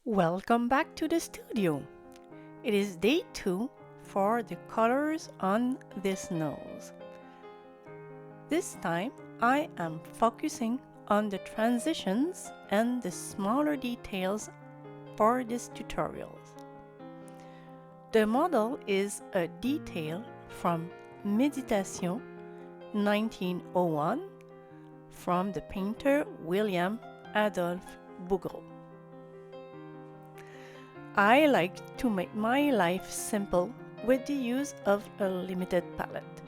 Welcome back to the studio. It is day 2 for the colors on this nose. This time I am focusing on the transitions and the smaller details for this tutorial. The model is a detail from Méditation 1901 from the painter William-Adolphe Bouguereau. I like to make my life simple with the use of a limited palette.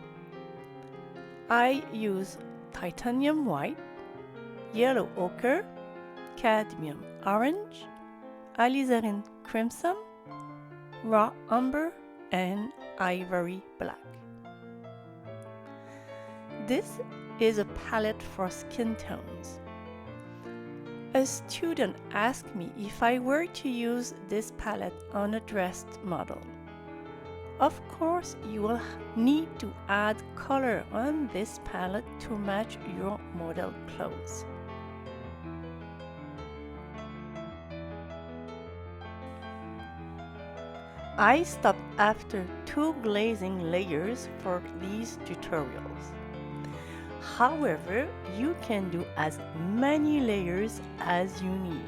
I use titanium white, yellow ochre, cadmium orange, alizarin crimson, raw umber, and ivory black. This is a palette for skin tones. A student asked me if I were to use this palette on a dressed model. Of course, you will need to add color on this palette to match your model clothes. I stopped after 2 glazing layers for these tutorials. However, you can do as many layers as you need.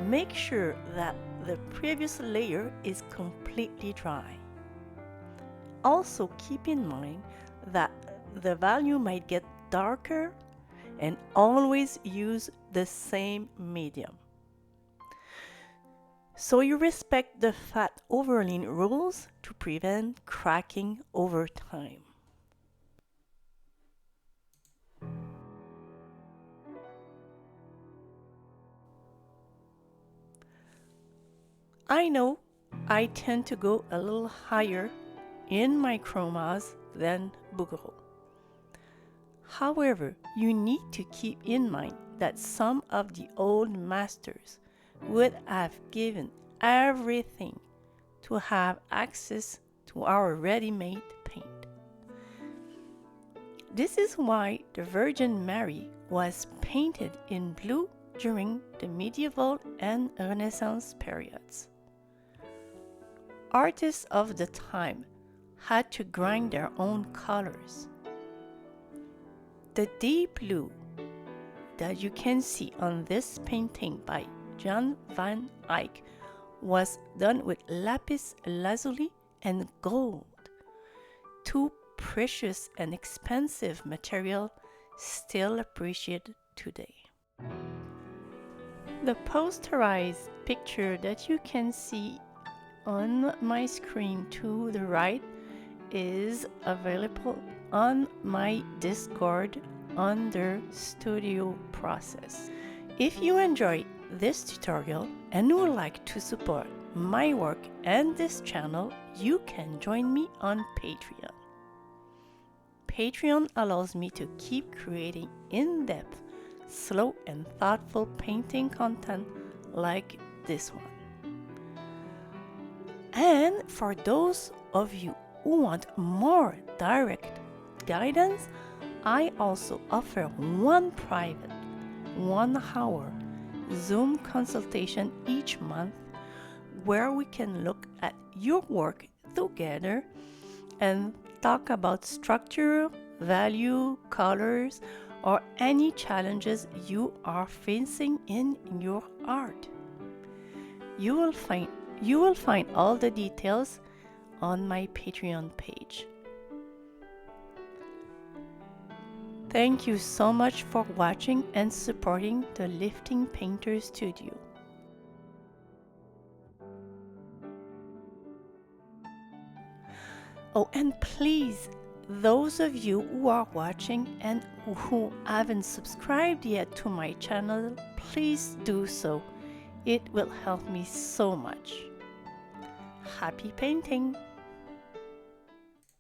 Make sure that the previous layer is completely dry. Also keep in mind that the value might get darker and always use the same medium. So you respect the fat overlaying rules to prevent cracking over time. I know I tend to go a little higher in my chromas than Bouguereau. However, you need to keep in mind that some of the old masters would have given everything to have access to our ready-made paint. This is why the Virgin Mary was painted in blue during the medieval and Renaissance periods. Artists of the time had to grind their own colors. The deep blue that you can see on this painting by Jan van Eyck was done with lapis lazuli and gold, two precious and expensive materials still appreciated today. The posterized picture that you can see on my screen to the right is available on my Discord under Studio Process. If you enjoyed this tutorial and would like to support my work and this channel, you can join me on Patreon. Patreon allows me to keep creating in-depth, slow and thoughtful painting content like this one. And for those of you who want more direct guidance, I also offer one private, 1-hour Zoom consultation each month where we can look at your work together and talk about structure, value, colors, or any challenges you are facing in your art. You will find all the details on my Patreon page. Thank you so much for watching and supporting the Lifting Painter Studio. Oh, and please, those of you who are watching and who haven't subscribed yet to my channel, please do so. It will help me so much. Happy painting!